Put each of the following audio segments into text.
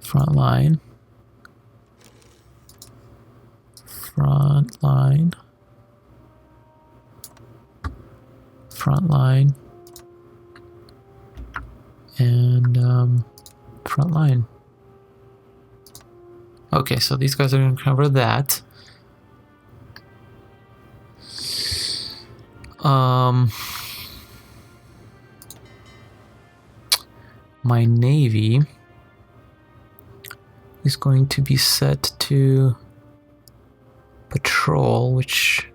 Front line. Front line. Front line. And front line. Okay, so these guys are going to cover that. My navy is going to be set to patrol, which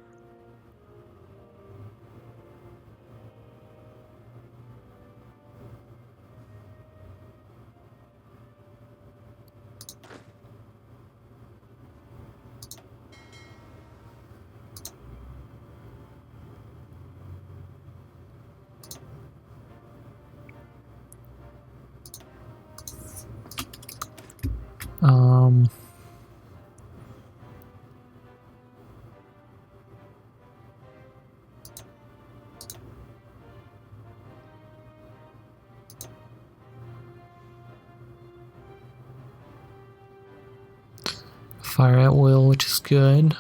fire at will, which is good.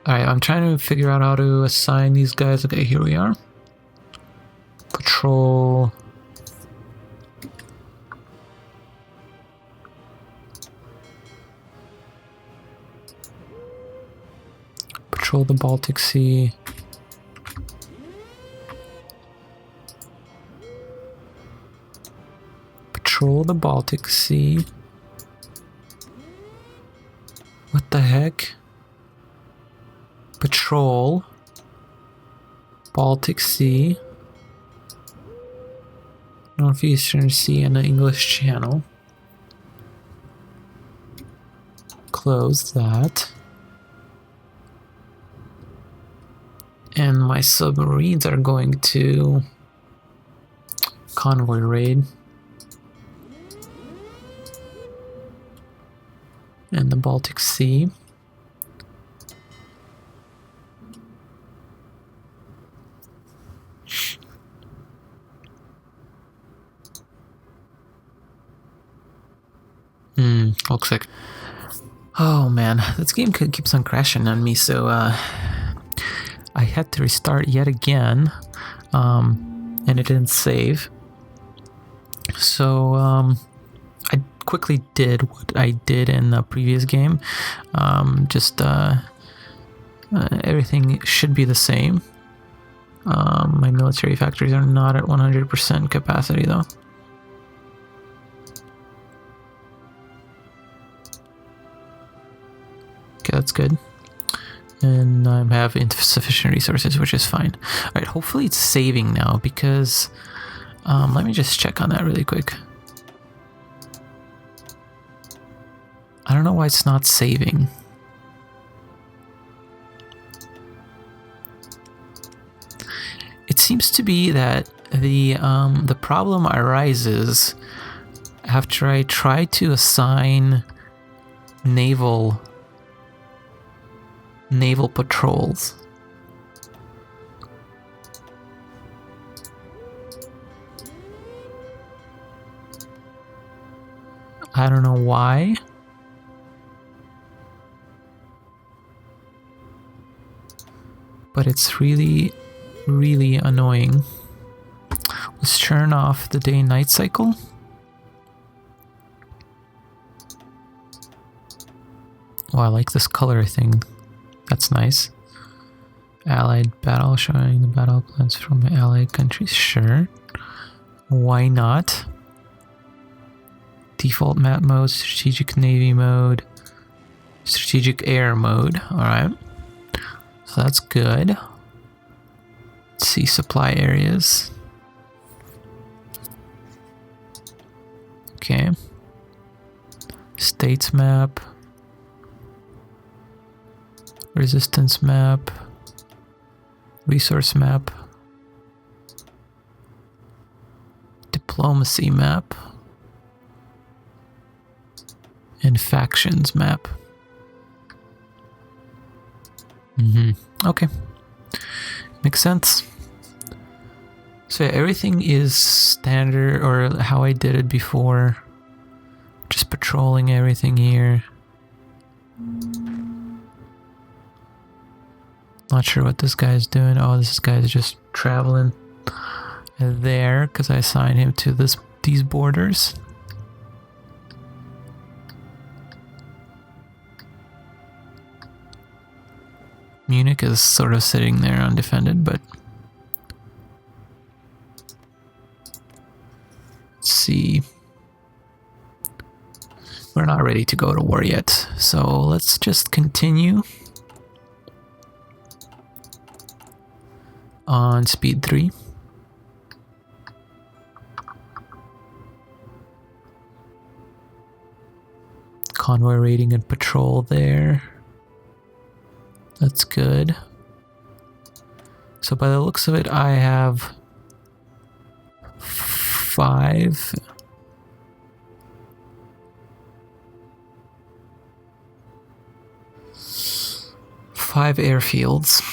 Alright, I'm trying to figure out how to assign these guys. Okay, here we are. Patrol. Patrol the Baltic Sea. Patrol the Baltic Sea. What the heck? Patrol Baltic Sea, Northeastern Sea, and the English Channel. Close that. And my submarines are going to convoy raid. And the Baltic Sea. Looks like... Oh man, this game keeps on crashing on me, so I had to restart yet again, and it didn't save. So I quickly did what I did in the previous game. Everything should be the same. My military factories are not at 100% capacity though. Okay, that's good. And I have insufficient resources, which is fine. Alright, hopefully it's saving now, because let me just check on that really quick. I don't know why it's not saving. It seems to be that the problem arises after I try to assign naval patrols. I don't know why. But it's really, really annoying. Let's turn off the day-night cycle. Oh, I like this color thing. That's nice. Allied battle, showing the battle plans from allied countries. Sure. Why not? Default map mode, strategic navy mode, strategic air mode. Alright. So that's good. Let's see supply areas. Okay. States map. Resistance map. Resource map. Diplomacy map. And factions map. Okay. Makes sense. So yeah, everything is standard, or how I did it before. patrolling everything here. Not sure what this guy's doing. Oh, this guy's just traveling there because I assigned him to these borders. Munich is sort of sitting there undefended, but let's see. We're not ready to go to war yet, so let's just continue on speed 3. Convoy raiding and patrol there. That's good. So by the looks of it, I have 5 airfields.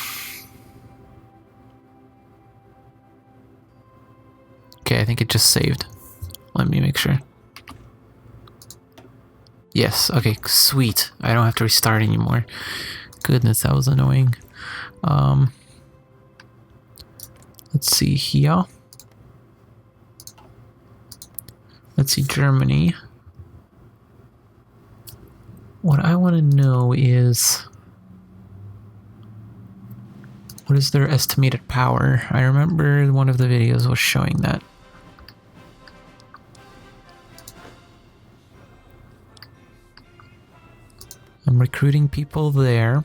Okay, I think it just saved. Let me make sure. Yes, okay, sweet. I don't have to restart anymore. Goodness, that was annoying. Let's see here. Let's see Germany. What I want to know is, what is their estimated power? I remember one of the videos was showing that. I'm recruiting people there.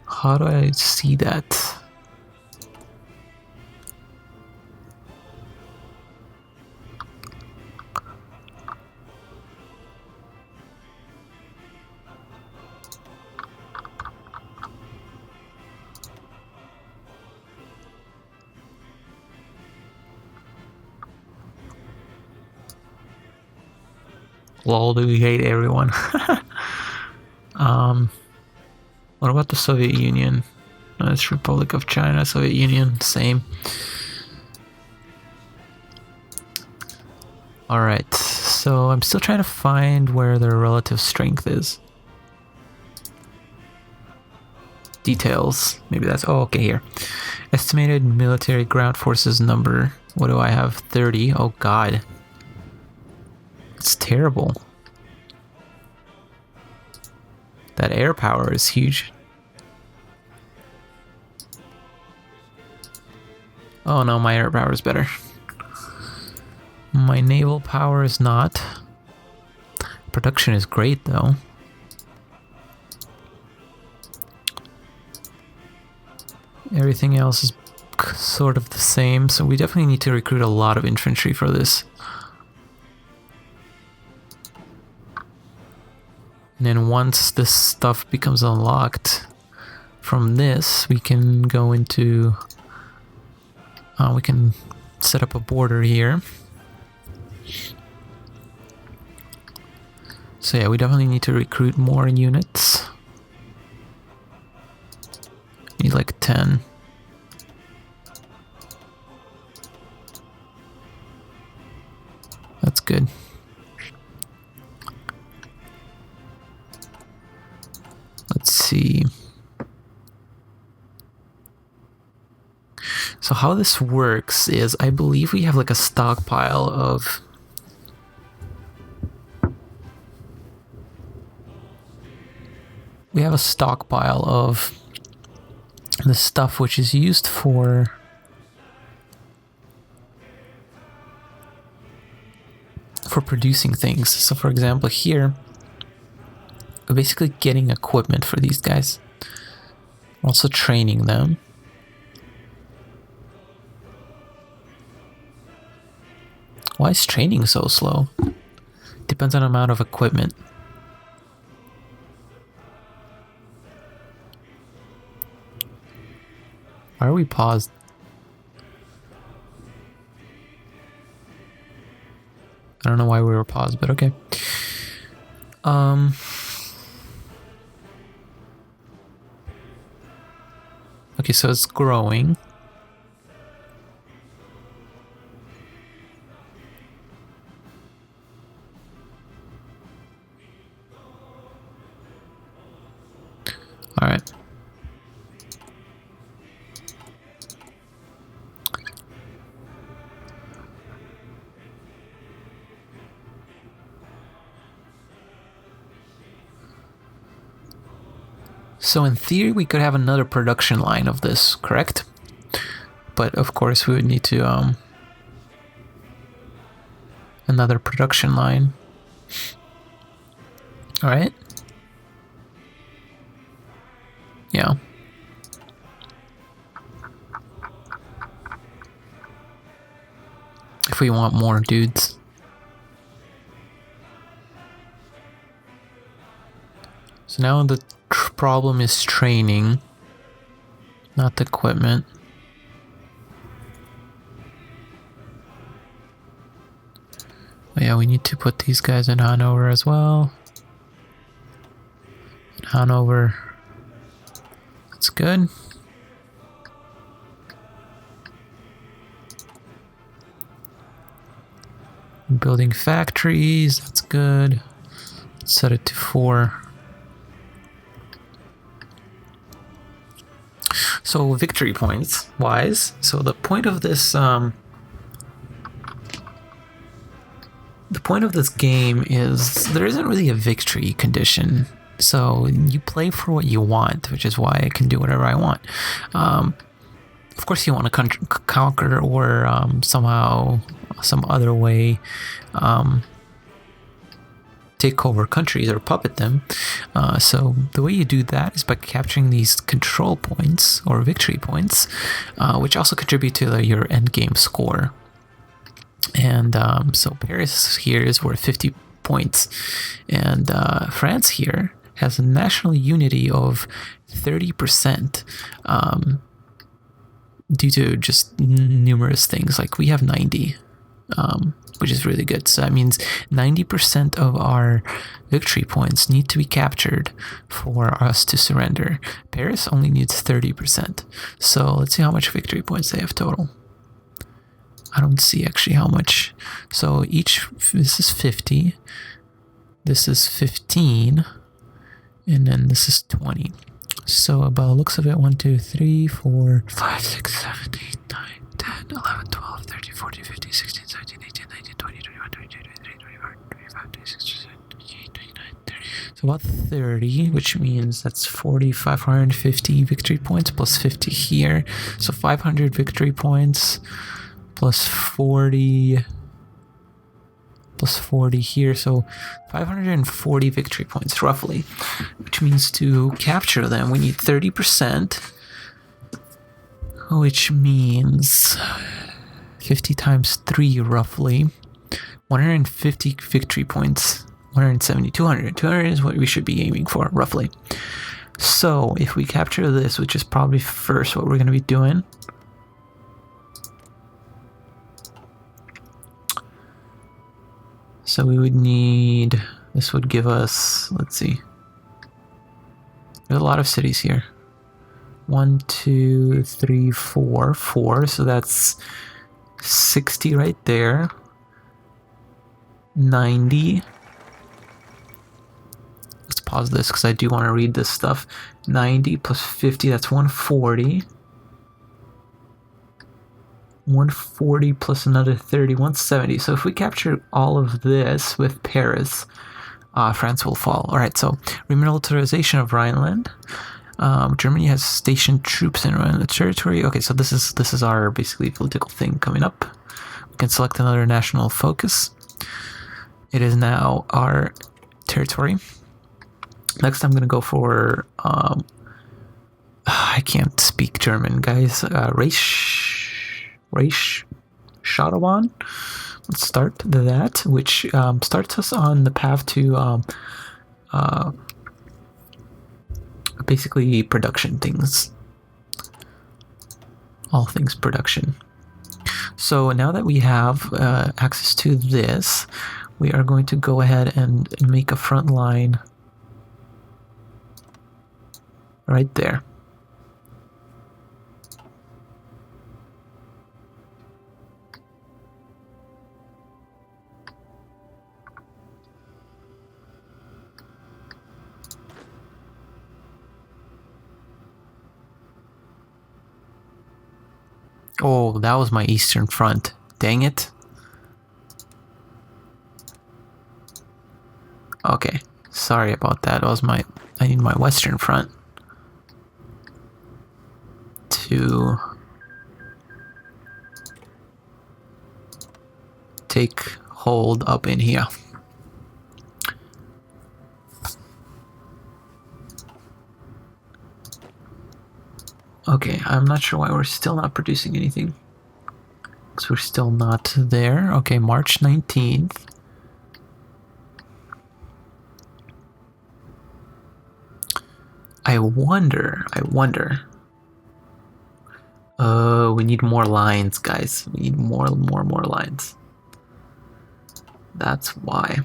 How do I see that? Lol, do we hate everyone? What about the Soviet Union? No, it's Republic of China, Soviet Union, same. Alright, so I'm still trying to find where their relative strength is. Details. Maybe that's... oh, okay, here. Estimated military ground forces number. What do I have? 30. Oh, God. It's terrible. That air power is huge. Oh no, my air power is better. My naval power is not. Production is great though. Everything else is sort of the same, so we definitely need to recruit a lot of infantry for this. And then once this stuff becomes unlocked from this, we can go into... we can set up a border here. So yeah, we definitely need to recruit more units. Need like 10. That's good. Let's see. So how this works is, I believe we have like a stockpile of... we have a stockpile of the stuff which is used for producing things. So for example here, we're basically getting equipment for these guys. Also training them. Why is training so slow? Depends on the amount of equipment. Why are we paused? I don't know why we were paused, but okay. Okay, so it's growing. So in theory, we could have another production line of this, correct? But of course, we would need to another production line. All right. Yeah. If we want more dudes. So now the problem is training, not the equipment. Oh yeah, we need to put these guys in Hanover as well. In Hanover. That's good. Building factories, that's good. Let's set it to 4. So victory points wise, so the point of this game is there isn't really a victory condition. So you play for what you want, which is why I can do whatever I want. Of course, you want to conquer or somehow, some other way, take over countries or puppet them. So the way you do that is by capturing these control points or victory points, which also contribute to your end game score. And so Paris here is worth 50 points, and France here has a national unity of 30%, due to just numerous things. Like we have 90, which is really good. So that means 90% of our victory points need to be captured for us to surrender. Paris only needs 30%. So let's see how much victory points they have total. I don't see actually how much. So this is 50, this is 15, and then this is 20. So by the looks of it, 1, 2, 3, 4, 5, 6, 7, 8, 9, 10, 11, 12, 13, 14, 15, 16, 17, 18, 19, 20, 21, 22, 23, 24, 25, 26, 27, 28, 29, 30. So about 30, which means that's 4,550 victory points plus 50 here. So 500 victory points plus 40 here, so 540 victory points roughly, which means to capture them we need 30%, which means 50 times 3 roughly 150 victory points. 170, 200 is what we should be aiming for roughly. So if we capture this, which is probably first what we're going to be doing, so we would need, this would give us, let's see, there's a lot of cities here. 1, 2, 3, 4, 4, so that's 60 right there. 90. Let's pause this because I do want to read this stuff. 90 plus 50, that's 140. 140 plus another 30, 170. So if we capture all of this with Paris, France will fall. All right, so remilitarization of Rhineland. Germany has stationed troops in Rhineland territory. Okay, so this is our basically political thing coming up. We can select another national focus. It is now our territory. Next, I'm going to go for I can't speak German, guys. Reich Shadowban. Let's start that, which starts us on the path to basically production things. All things production. So now that we have access to this, we are going to go ahead and make a front line right there. Oh, that was my Eastern Front. Dang it. Okay, sorry about that. I need my Western Front. to take hold up in here. Okay, I'm not sure why we're still not producing anything. Because we're still not there. Okay, March 19th. I wonder. We need more lines, guys. We need more lines. That's why.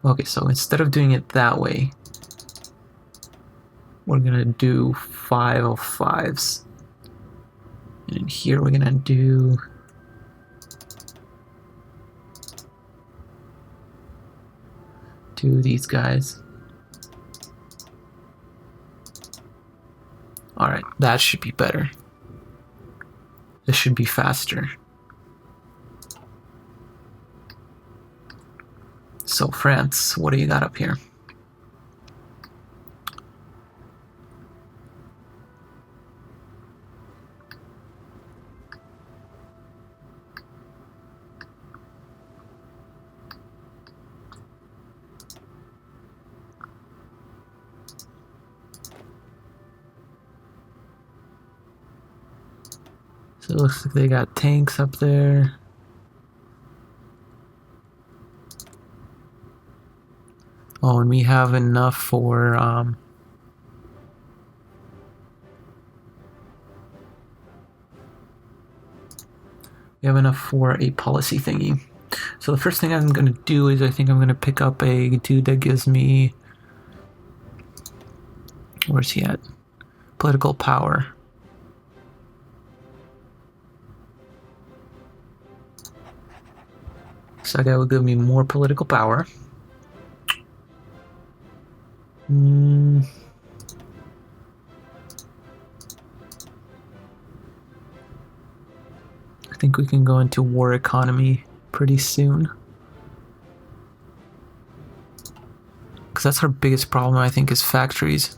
Okay, so instead of doing it that way, we're gonna do 5 of 5s. And in here we're gonna do these guys. Alright, that should be better. This should be faster. So France, what do you got up here? So it looks like they got tanks up there. Oh, and we have enough for we have enough for a policy thingy. So the first thing I'm gonna do is I think I'm gonna pick up a dude that gives me, where's he at? Political power. So that guy will give me more political power. I think we can go into war economy pretty soon. Because that's our biggest problem, I think, is factories.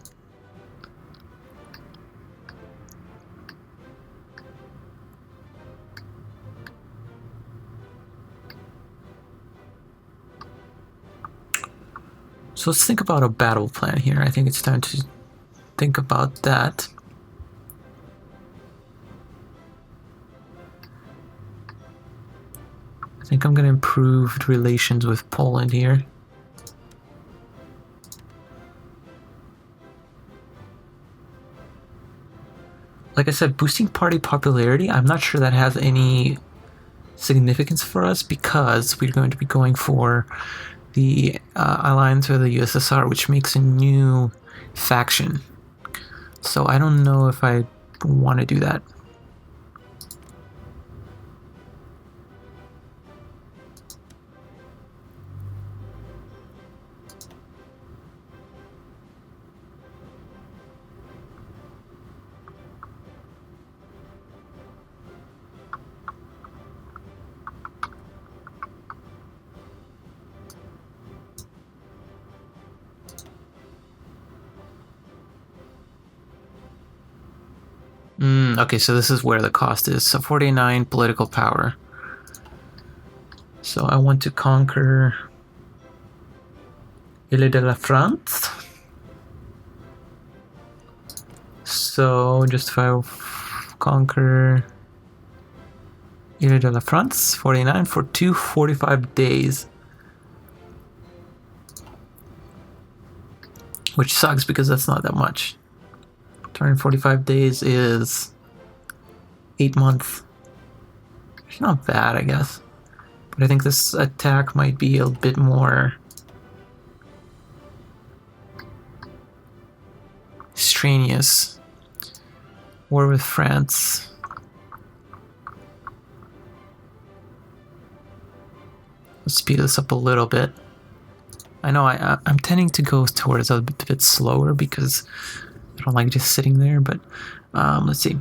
So let's think about a battle plan here. I think it's time to think about that. I think I'm going to improve relations with Poland here. Like I said, boosting party popularity, I'm not sure that has any significance for us because we're going to be going for the alliance with the USSR, which makes a new faction. So I don't know if I want to do that. Okay, so this is where the cost is. So 49 political power. So I want to conquer Ile de la France. So just if I conquer Ile de la France, 49 for 245 days. Which sucks because that's not that much. 245 days is 8 months. It's not bad, I guess. But I think this attack might be a bit more strenuous. War with France. Let's speed this up a little bit. I know I'm tending to go towards a bit slower because I don't like just sitting there, but let's see.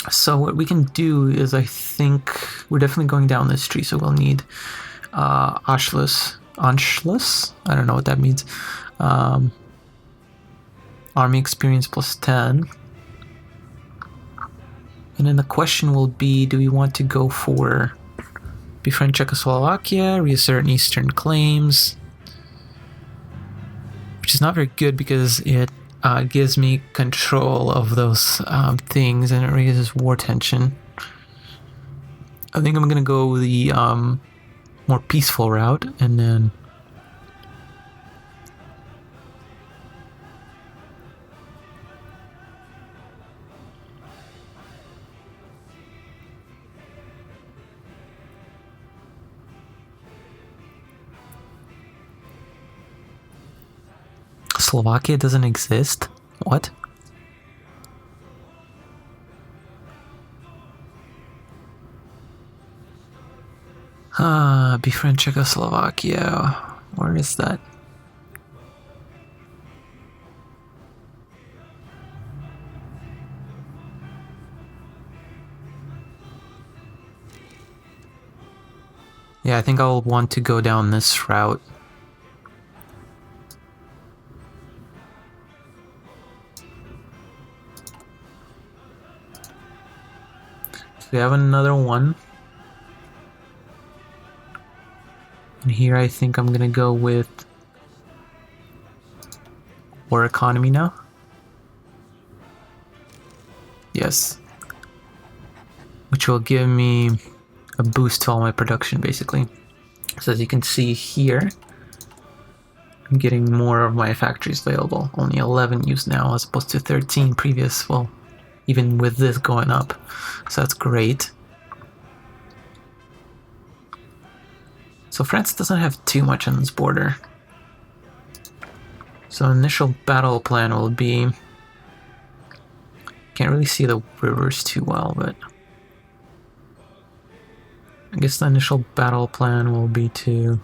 So what we can do is, I think we're definitely going down this tree, so we'll need Anschluss. I don't know what that means. Army experience plus 10. And then the question will be, do we want to go for befriend Czechoslovakia, reassert Eastern claims, which is not very good because it gives me control of those things and it raises war tension. I think I'm going to go the more peaceful route and then Slovakia doesn't exist? What? Befriend Czechoslovakia. Where is that? Yeah, I think I'll want to go down this route. So we have another one. And here I think I'm gonna go with war economy now. Yes. Which will give me a boost to all my production, basically. So as you can see here, I'm getting more of my factories available. Only 11 used now as opposed to 13 previous, well, even with this going up. So that's great. So France doesn't have too much on this border. So initial battle plan will be... Can't really see the rivers too well, but... I guess the initial battle plan will be to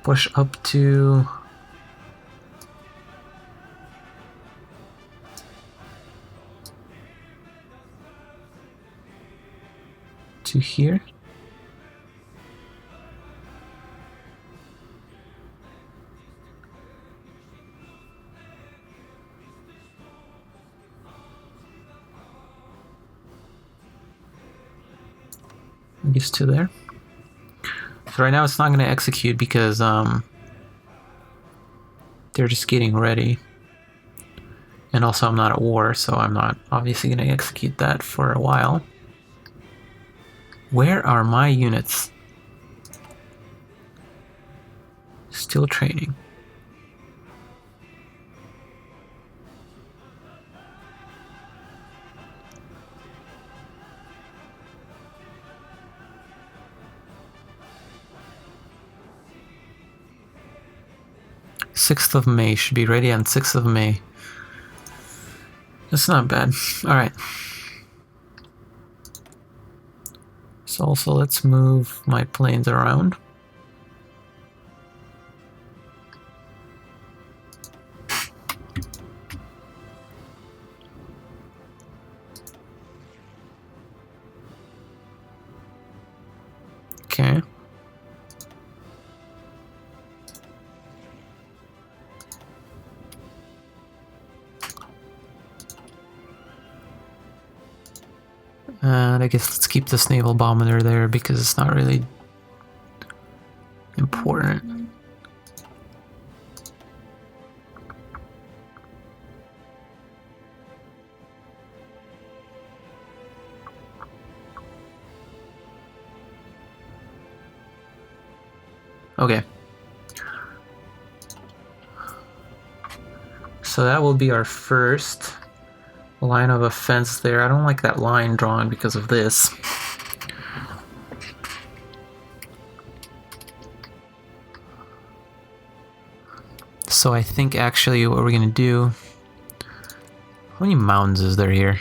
push up to here. I guess to there. So right now it's not going to execute because they're just getting ready. And also I'm not at war, so I'm not obviously going to execute that for a while. Where are my units? Still training. of May should be ready on 6th of May. That's not bad. Alright. So also let's move my planes around. Okay. And I guess let's keep this naval barometer there because it's not really important. Okay. So that will be our first line of offense there. I don't like that line drawn because of this. So I think actually what we're gonna do... How many mountains is there here?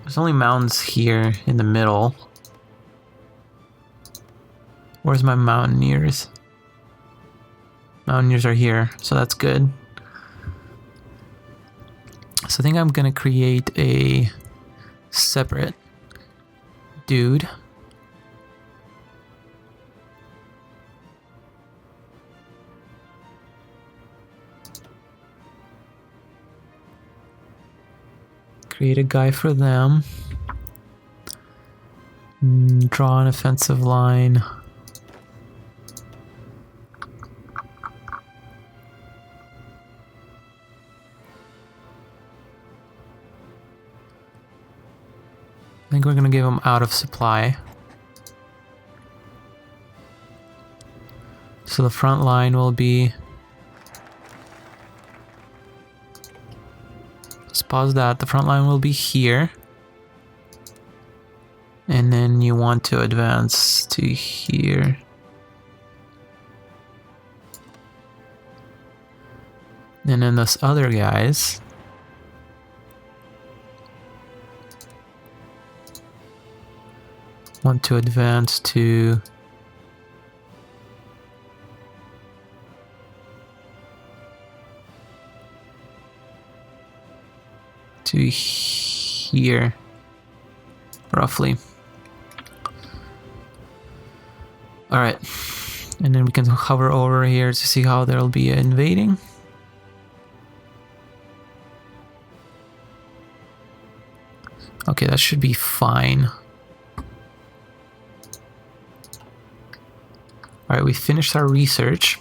There's only mountains here in the middle. Where's my mountaineers? Mountaineers are here, so that's good. So I think I'm gonna create a separate dude. Create a guy for them. Draw an offensive line. I think we're gonna give them out of supply. So the front line will be... Let's pause that. The front line will be here. And then you want to advance to here. And then those other guys want to advance to here, roughly. All right, and then we can hover over here to see how they'll be invading. Okay, that should be fine. All right, we finished our research.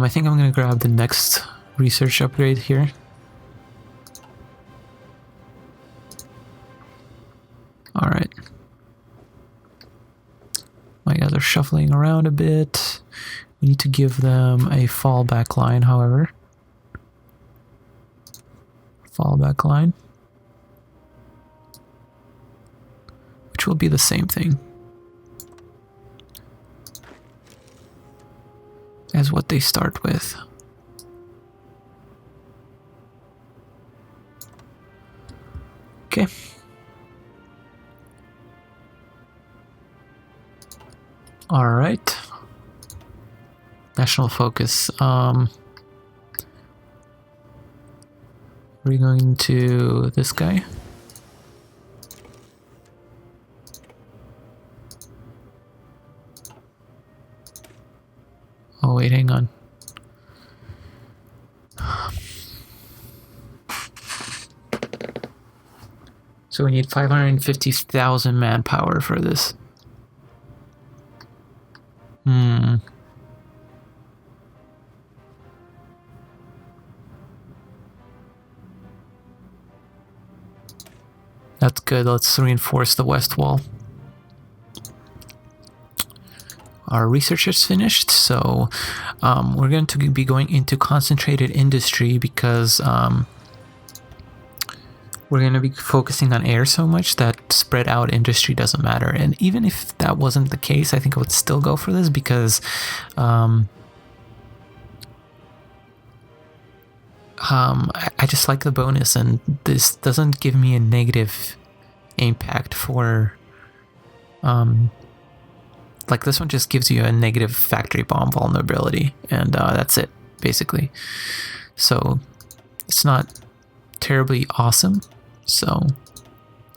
I think I'm gonna grab the next research upgrade here. All right. My guys are shuffling around a bit. We need to give them a fallback line, however. Fallback line. Which will be the same thing as what they start with. Okay. All right. National focus. We're going to this guy. Oh wait, hang on. So we need 550,000 manpower for this. That's good. Let's reinforce the west wall. Our research is finished, so we're going to be going into concentrated industry because we're going to be focusing on air so much that spread out industry doesn't matter. And even if that wasn't the case, I think I would still go for this because I just like the bonus, and this doesn't give me a negative impact for like this one just gives you a negative factory bomb vulnerability, and that's it basically. So it's not terribly awesome, so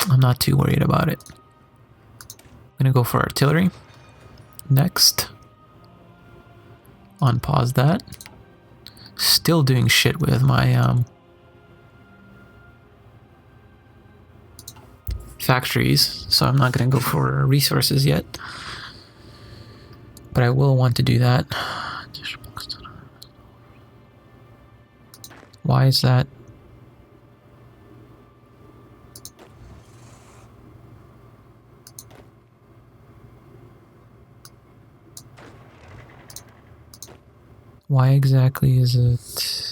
I'm not too worried about it. I'm gonna go for artillery next. Unpause that. Still doing shit with my factories, so I'm not gonna go for resources yet, but I will want to do that. Why is that? Why exactly is it?